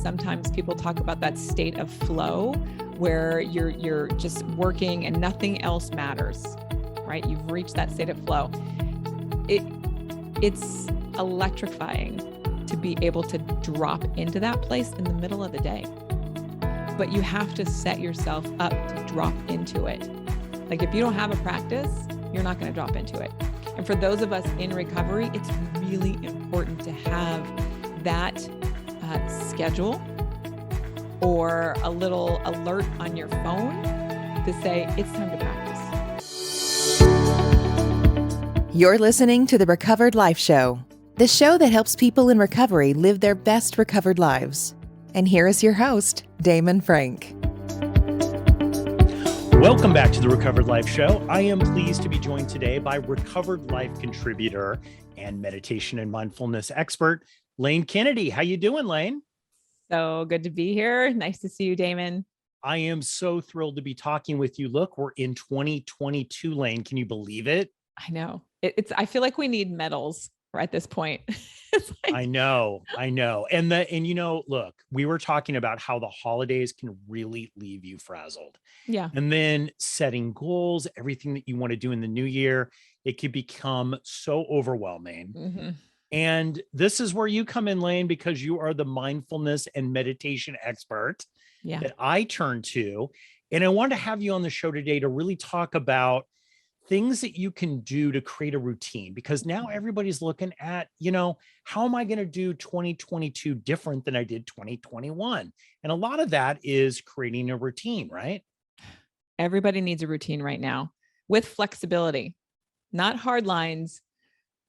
sometimes people talk about that state of flow where you're just working and nothing else matters, right? You've reached that state of flow. It's electrifying to be able to drop into that place in the middle of the day. But you have to set yourself up to drop into it. Like if you don't have a practice, you're not going to drop into it. And for those of us in recovery, it's really important to have that schedule or a little alert on your phone to say, it's time to practice. You're listening to the Recovered Life Show, the show that helps people in recovery live their best recovered lives. And here is your host, Damon Frank. Welcome back to the Recovered Life Show. I am pleased to be joined today by Recovered Life contributor and meditation and mindfulness expert, Lane Kennedy. How you doing, Lane? So good to be here. Nice to see you, Damon. I am so thrilled to be talking with you. Look, we're in 2022, Lane. Can you believe it? I know. I feel like we need medals at this point. I know. And look, we were talking about how the holidays can really leave you frazzled. Yeah. And then setting goals, everything that you want to do in the new year, it could become so overwhelming. Mm-hmm. And this is where you come in, Lane, because you are the mindfulness and meditation expert that I turn to. And I wanted to have you on the show today to really talk about things that you can do to create a routine, because now everybody's looking at, how am I going to do 2022 different than I did 2021? And a lot of that is creating a routine, right? Everybody needs a routine right now with flexibility, not hard lines,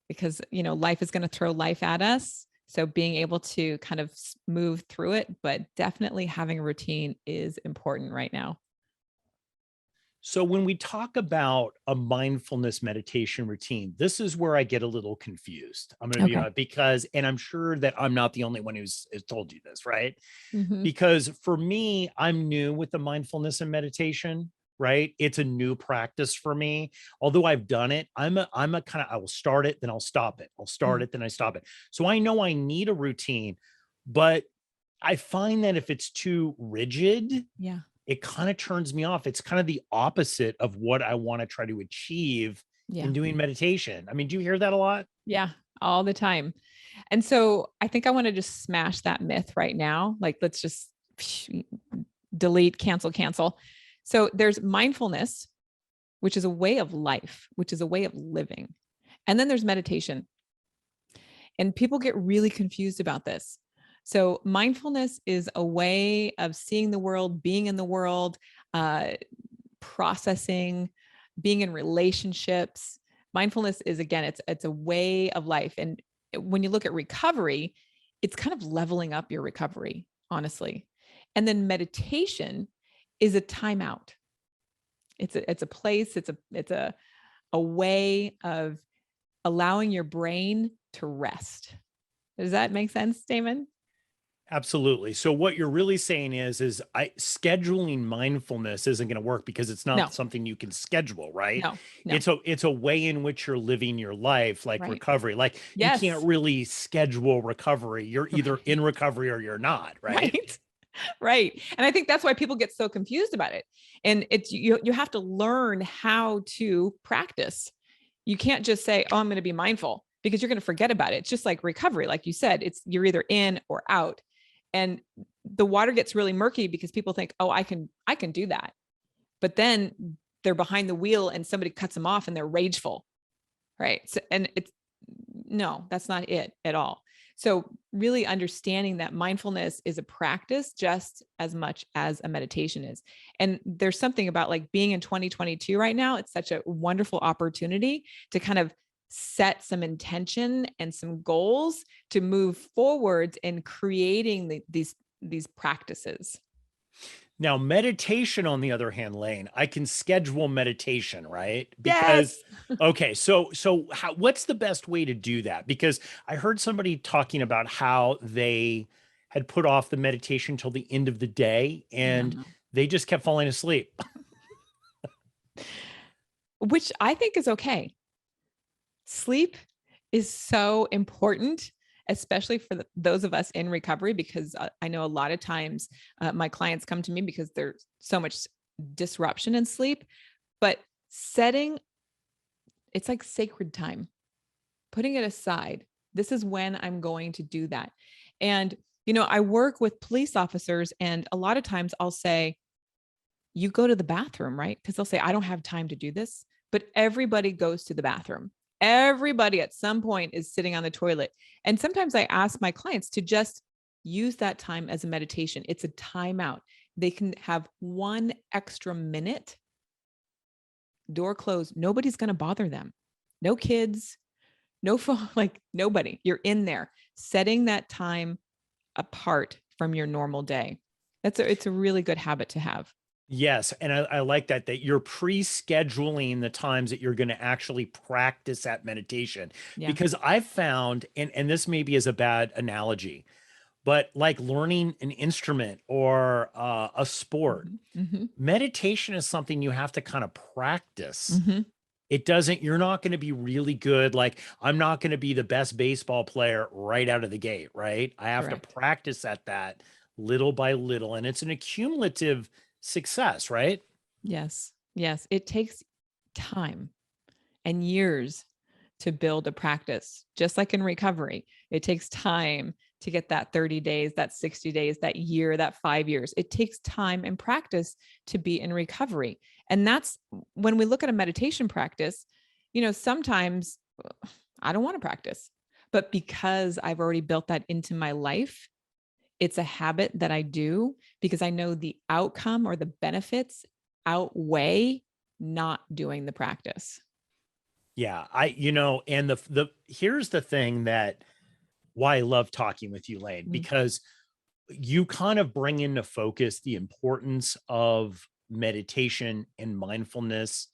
because, life is going to throw life at us. So being able to kind of move through it, but definitely having a routine is important right now. So when we talk about a mindfulness meditation routine, this is where I get a little confused. I'm going to be honest, and I'm sure that I'm not the only one who's told you this, right? Mm-hmm. Because for me, I'm new with the mindfulness and meditation, right? It's a new practice for me. Although I've done it, I will start it, then I'll stop it. I'll start it, then I stop it. So I know I need a routine, but I find that if it's too rigid, it kind of turns me off. It's kind of the opposite of what I want to try to achieve in doing meditation. I mean, do you hear that a lot? Yeah, all the time. And so I think I want to just smash that myth right now. Like, let's just delete, cancel. So there's mindfulness, which is a way of life, which is a way of living. And then there's meditation. And people get really confused about this. So mindfulness is a way of seeing the world, being in the world, processing, being in relationships. Mindfulness is, again, it's a way of life. And when you look at recovery, it's kind of leveling up your recovery, honestly. And then meditation is a timeout. It's a place, it's a way of allowing your brain to rest. Does that make sense, Damon? Absolutely. So what you're really saying is scheduling mindfulness isn't going to work because it's not something you can schedule, right? No. It's a way in which you're living your life, like recovery. Like you can't really schedule recovery. You're either in recovery or you're not, right? Right. And I think that's why people get so confused about it. And it's, you have to learn how to practice. You can't just say, oh, I'm going to be mindful, because you're going to forget about it. It's just like recovery. Like you said, you're either in or out. And the water gets really murky because people think, oh, I can do that. But then they're behind the wheel and somebody cuts them off and they're rageful. Right. So, and that's not it at all. So really understanding that mindfulness is a practice just as much as a meditation is. And there's something about like being in 2022 right now. It's such a wonderful opportunity to kind of set some intention and some goals to move forward in creating these practices. Now, meditation, on the other hand, Lane, I can schedule meditation, right? Because, okay, so what's the best way to do that? Because I heard somebody talking about how they had put off the meditation till the end of the day and they just kept falling asleep. Which I think is okay. Sleep is so important. especially for those of us in recovery, because I know a lot of times my clients come to me because there's so much disruption in sleep, but it's like sacred time, putting it aside. This is when I'm going to do that. And, I work with police officers, and a lot of times I'll say, you go to the bathroom, right? Because they'll say, I don't have time to do this, but everybody goes to the bathroom. Everybody at some point is sitting on the toilet. And sometimes I ask my clients to just use that time as a meditation. It's a timeout. They can have 1 extra minute, door closed. Nobody's going to bother them. No kids, no phone, like nobody. You're in there, setting that time apart from your normal day. It's a really good habit to have. Yes. And I like that you're pre-scheduling the times that you're going to actually practice that meditation. Yeah. Because I've found, and this maybe is a bad analogy, but like learning an instrument or a sport, Mm-hmm. meditation is something you have to kind of practice. Mm-hmm. You're not going to be really good. Like, I'm not going to be the best baseball player right out of the gate, right? I have to Correct. practice at that little by little. And it's an accumulative success, right? Yes. Yes. It takes time and years to build a practice, just like in recovery. It takes time to get that 30 days, that 60 days, that year, that 5 years. It takes time and practice to be in recovery. And that's when we look at a meditation practice, sometimes I don't want to practice, but because I've already built that into my life, it's a habit that I do because I know the outcome or the benefits outweigh not doing the practice. Yeah. And here's the thing that why I love talking with you, Lane, Mm. because you kind of bring into focus the importance of meditation and mindfulness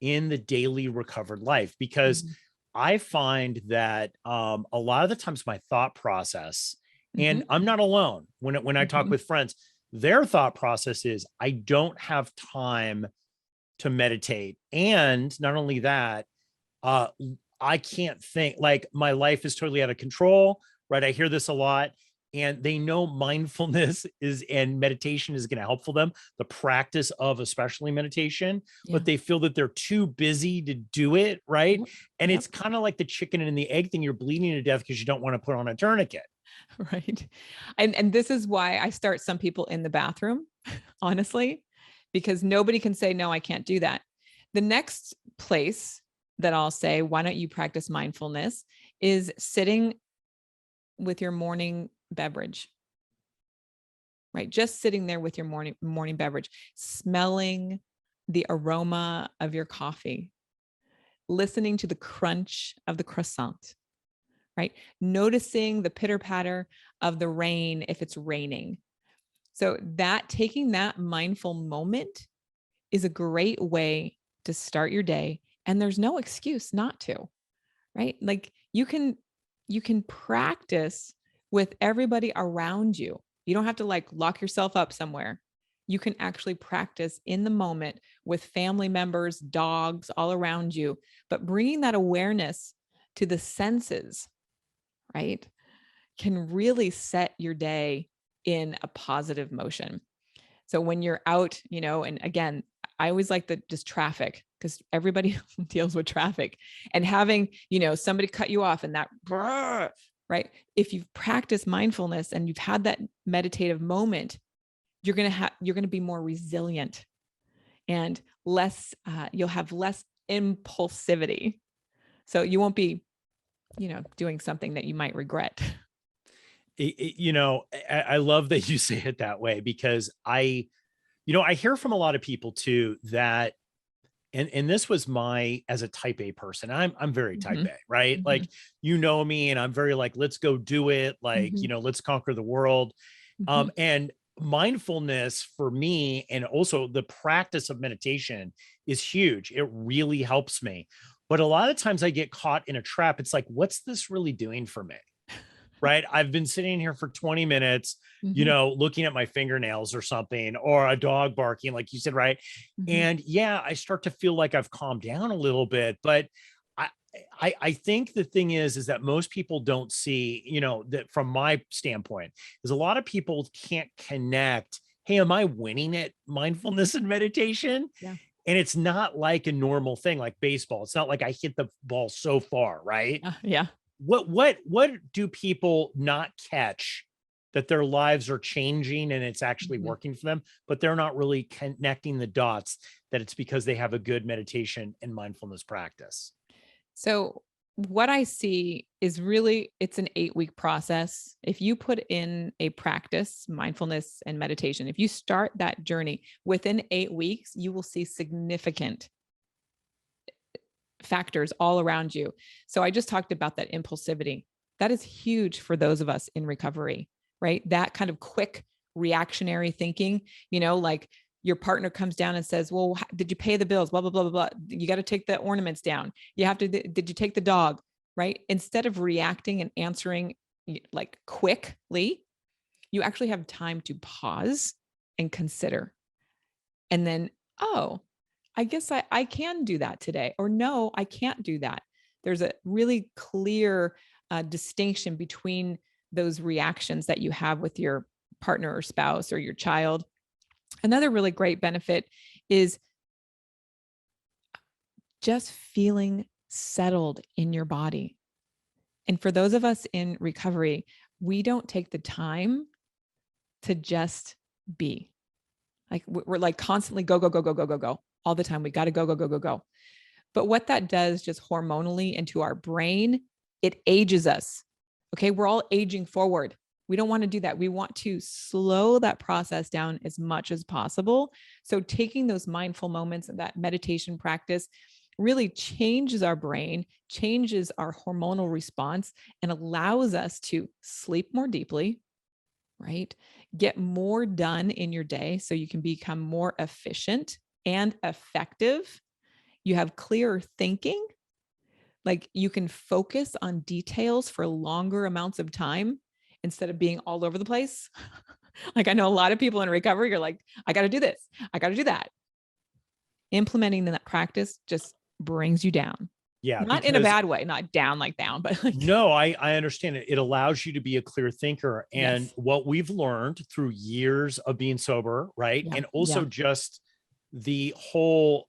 in the daily recovered life. Because Mhm. I find that a lot of the times my thought process, and Mhm. I'm not alone when I talk Mhm. with friends, their thought process is I don't have time to meditate. And not only that, uh, I can't think, like, my life is totally out of control, right? I hear this a lot, and they know mindfulness is and meditation is going to help for them, the practice of especially meditation, Yeah. but they feel that they're too busy to do it, right? Yep. And Yep. it's kind of like the chicken and the egg thing. You're bleeding to death because you don't want to put on a tourniquet. Right. And this is why I start some people in the bathroom, honestly, because nobody can say, no, I can't do that. The next place that I'll say, why don't you practice mindfulness, is sitting with your morning beverage, right? Just sitting there with your morning beverage, smelling the aroma of your coffee, listening to the crunch of the croissant, right? Noticing the pitter patter of the rain if it's raining. So that taking that mindful moment is a great way to start your day. And there's no excuse not to, right? Like you can practice with everybody around you. You don't have to like lock yourself up somewhere. You can actually practice in the moment with family members, dogs all around you, but bringing that awareness to the senses, right, can really set your day in a positive motion. So when you're out, and again, I always like the just traffic because everybody deals with traffic, and having, somebody cut you off and that, right? If you've practiced mindfulness and you've had that meditative moment, you're going to be more resilient and less, you'll have less impulsivity. So you won't be, doing something that you might regret. I love that you say it that way because I hear from a lot of people too that, and this was as a type A person, I'm very type Mm-hmm. A, right? Mm-hmm. Like, me, and I'm very like, let's go do it. Like, Mm-hmm. let's conquer the world. Mm-hmm. And mindfulness for me, and also the practice of meditation is huge. It really helps me. But a lot of times I get caught in a trap. It's like, what's this really doing for me? Right? I've been sitting here for 20 minutes, Mm-hmm. looking at my fingernails or something, or a dog barking, like you said, right? Mm-hmm. And yeah, I start to feel like I've calmed down a little bit, but I think the thing is that most people don't see, that from my standpoint, is a lot of people can't connect. Hey, am I winning at mindfulness and meditation? Yeah. And it's not like a normal thing like baseball. It's not like I hit the ball so far, right? Yeah. What do people not catch that their lives are changing and it's actually Mhm. working for them, but they're not really connecting the dots that it's because they have a good meditation and mindfulness practice? So what I see is really it's an 8-week process. If you put in a practice, mindfulness and meditation, if you start that journey within 8 weeks, you will see significant factors all around you. So I just talked about that impulsivity. That is huge for those of us in recovery, right? That kind of quick reactionary thinking, like your partner comes down and says, well, did you pay the bills? Blah, blah, blah, blah, blah. You got to take the ornaments down. You have to, did you take the dog? Right? Instead of reacting and answering like quickly, you actually have time to pause and consider. And then, oh, I guess I can do that today. Or no, I can't do that. There's a really clear distinction between those reactions that you have with your partner or spouse or your child. Another really great benefit is just feeling settled in your body. And for those of us in recovery, we don't take the time to just be. Like we're like constantly go, go, go, go, go, go, go all the time. We got to go, go, go, go, go. But what that does just hormonally into our brain, it ages us. Okay. We're all aging forward. We don't want to do that. We want to slow that process down as much as possible. So taking those mindful moments and that meditation practice really changes our brain, changes our hormonal response, and allows us to sleep more deeply, right? Get more done in your day so you can become more efficient and effective. You have clearer thinking, like you can focus on details for longer amounts of time instead of being all over the place. Like I know a lot of people in recovery, you're like, I got to do this, I got to do that. Implementing that practice just brings you down. Yeah, Not in a because bad way, not down like down, but like, no, I understand it. It allows you to be a clear thinker. And yes. what we've learned through years of being sober, right? Yeah. And Yeah. also just the whole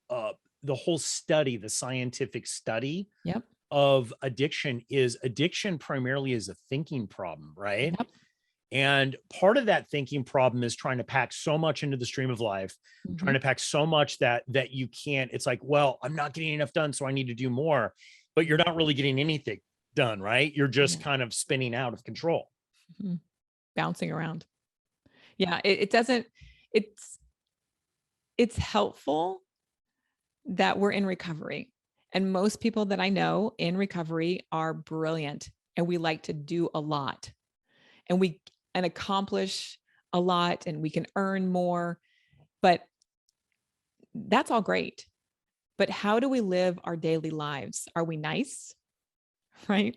study, the scientific study Yep. of addiction primarily is a thinking problem, right? Yep. And part of that thinking problem is trying to pack so much into the stream of life, Mm-hmm. trying to pack so much that you can't, it's like, well, I'm not getting enough done, so I need to do more, but you're not really getting anything done, right? You're just Yeah. kind of spinning out of control. Mhm. Bouncing around. Yeah. It doesn't, it's, it's helpful that we're in recovery. And most people that I know in recovery are brilliant and we like to do a lot and we and accomplish a lot and we can earn more, but that's all great. But how do we live our daily lives? Are we nice? Right?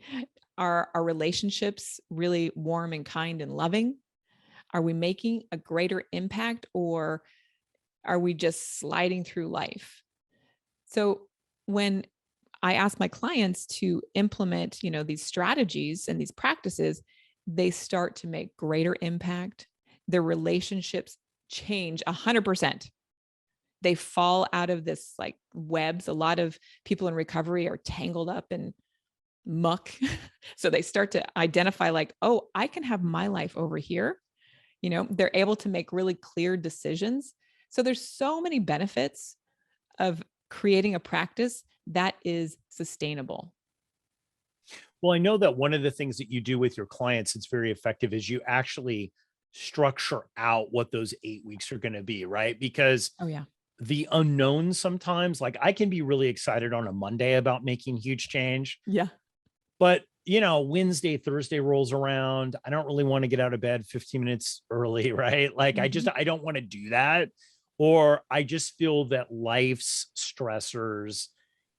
Are our relationships really warm and kind and loving? Are we making a greater impact or are we just sliding through life? So when I ask my clients to implement, these strategies and these practices, they start to make greater impact. Their relationships change 100%. They fall out of this like webs. A lot of people in recovery are tangled up in muck. So they start to identify like, oh, I can have my life over here. They're able to make really clear decisions. So there's so many benefits of creating a practice that is sustainable. Well, I know that one of the things that you do with your clients, it's very effective, is you actually structure out what those 8 weeks are going to be, right? Because Oh yeah. the unknown sometimes, like I can be really excited on a Monday about making huge change. Yeah. But, Wednesday, Thursday rolls around. I don't really want to get out of bed 15 minutes early, right? Like Mhm. I don't want to do that. Or I just feel that life's stressors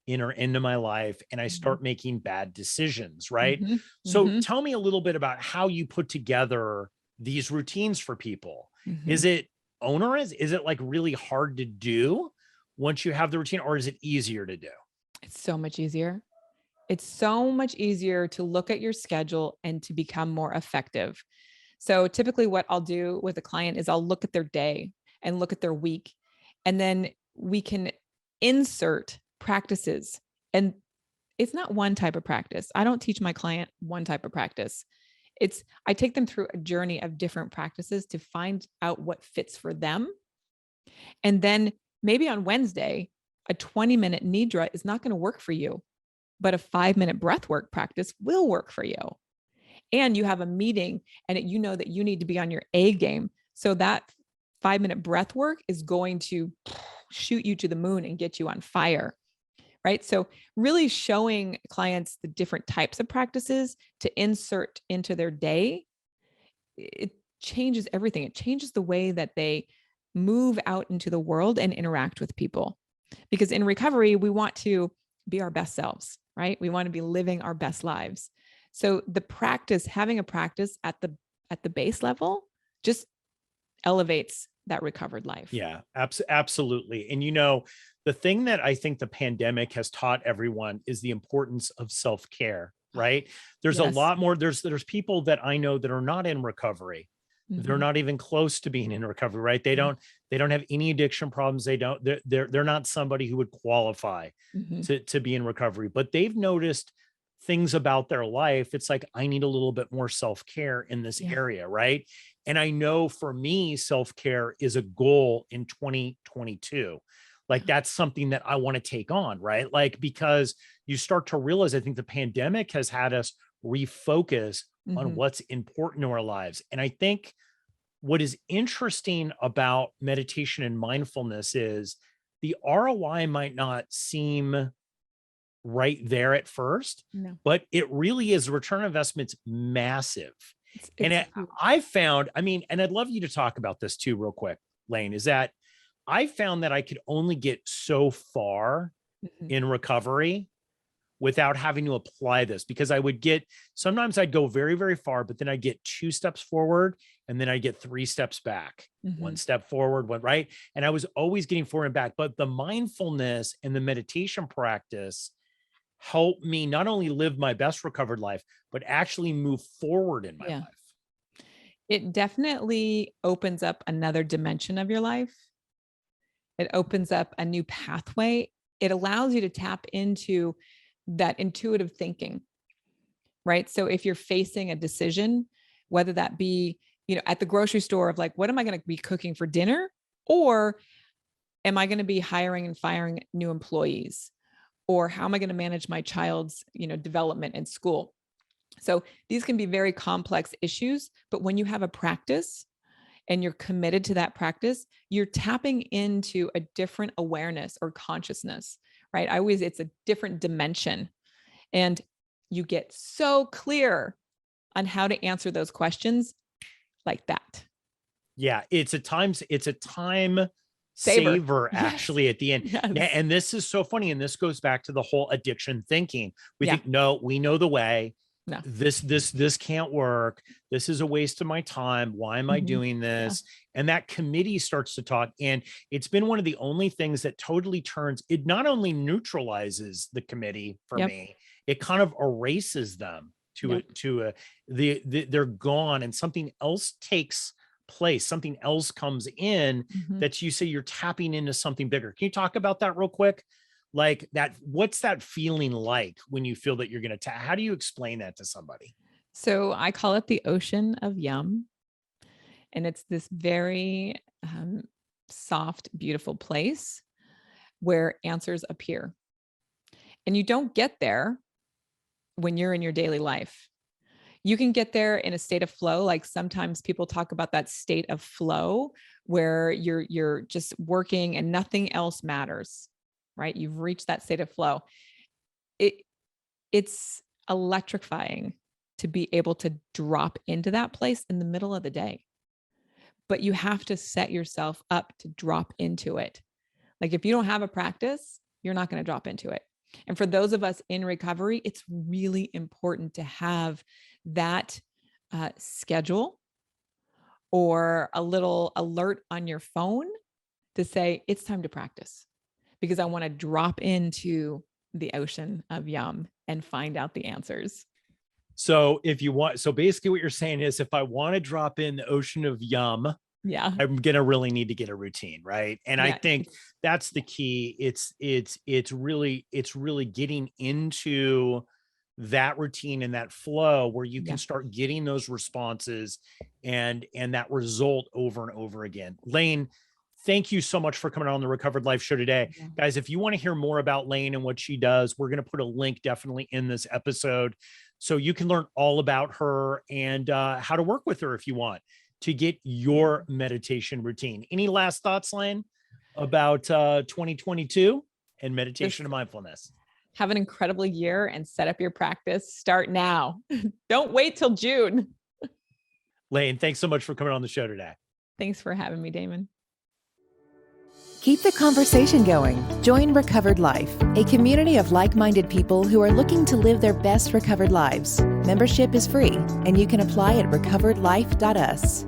enter into my life and I Mhm. start making bad decisions, right? Mhm. So Mhm. tell me a little bit about how you put together these routines for people. Is Mhm. it onerous? Is it like really hard to do once you have the routine, or is it easier to do? It's so much easier. It's so much easier to look at your schedule and to become more effective. So typically what I'll do with a client is I'll look at their day and look at their week, and then we can insert practices. And it's not one type of practice. I don't teach my client one type of practice. I take them through a journey of different practices to find out what fits for them. And then maybe on Wednesday, a 20-minute nidra is not going to work for you, but a 5-minute breath work practice will work for you. And you have a meeting and you know that you need to be on your A game. So that 5-minute breath work is going to shoot you to the moon and get you on fire. Right. So really showing clients the different types of practices to insert into their day, it changes everything. It changes the way that they move out into the world and interact with people. Because in recovery, we want to be our best selves, right? We want to be living our best lives. So the practice, having a practice at the base level, just elevates that recovered life. Yeah, absolutely. And the thing that I think the pandemic has taught everyone is the importance of self-care, right? There's a Yes. lot more. There's people that I know that are not in recovery. They're Mhm. not even close to being in recovery, right? They don't have any addiction problems. They're not somebody who would qualify Mhm. to be in recovery, but they've noticed things about their life. It's like, I need a little bit more self-care in this Yeah. area, right? And I know for me, self-care is a goal in 2022. Like, that's something that I want to take on, right? Like, because you start to realize, I think the pandemic has had us refocus on Mhm. what's important in our lives. And I think what is interesting about meditation and mindfulness is the ROI might not seem right there at first, No, but it really is. Return on investment's massive. And it's huge. I found, I mean, and I'd love you to talk about this too, real quick, Lane, is that I found that I could only get so far Mhm. in recovery without having to apply this, because sometimes I'd go very, very far, but then I get 2 steps forward and then I get 3 steps back, 1 Mhm. step forward, one right. And I was always getting forward and back, but the mindfulness and the meditation practice help me not only live my best recovered life, but actually move forward in my Yeah. life. It definitely opens up another dimension of your life. It opens up a new pathway. It allows you to tap into that intuitive thinking, right? So if you're facing a decision, whether that be, at the grocery store of like, what am I going to be cooking for dinner? Or am I going to be hiring and firing new employees? Or how am I going to manage my child's, development in school? So these can be very complex issues, but when you have a practice and you're committed to that practice, you're tapping into a different awareness or consciousness, right? It's a different dimension. And you get so clear on how to answer those questions like that. Yeah, it's a time Saver. saver Yes. actually at the end. Yes. And this is so funny. And this goes back to the whole addiction thinking. We Yeah. think, no, we know the way. No. This can't work. This is a waste of my time. Why am I Mhm. doing Yeah. this? And that committee starts to talk. And it's been one of the only things that totally turns, it not only neutralizes the committee for Yep. me, it kind of erases them Yep. they're gone and something else takes place, something else comes in, Mhm. that you say you're tapping into something bigger. Can you talk about that real quick? Like that, what's that feeling like when you feel that you're going to how do you explain that to somebody? So I call it the ocean of yum. And it's this very soft, beautiful place where answers appear. And you don't get there when you're in your daily life. You can get there in a state of flow. Like sometimes people talk about that state of flow where you're just working and nothing else matters, right? You've reached that state of flow. It it's electrifying to be able to drop into that place in the middle of the day. But you have to set yourself up to drop into it. Like if you don't have a practice, you're not going to drop into it. And for those of us in recovery, it's really important to have that schedule or a little alert on your phone to say, it's time to practice because I want to drop into the ocean of yum and find out the answers. So if you want, so basically what you're saying is if I want to drop in the ocean of yum, Yeah. I'm going to really need to get a routine. Right. And I think that's the key. It's really getting into that routine and that flow where you can start getting those responses and that result over and over again. Lane, thank you so much for coming on the Recovered Life Show today. Guys, if you want to hear more about Lane and what she does, we're going to put a link definitely in this episode so you can learn all about her and how to work with her if you want to get your meditation routine. Any last thoughts, Lane, about 2022 and meditation and mindfulness? Have an incredible year and set up your practice. Start now. Don't wait till June. Lane, thanks so much for coming on the show today. Thanks for having me, Damon. Keep the conversation going. Join Recovered Life, a community of like-minded people who are looking to live their best recovered lives. Membership is free, and you can apply at recoveredlife.us.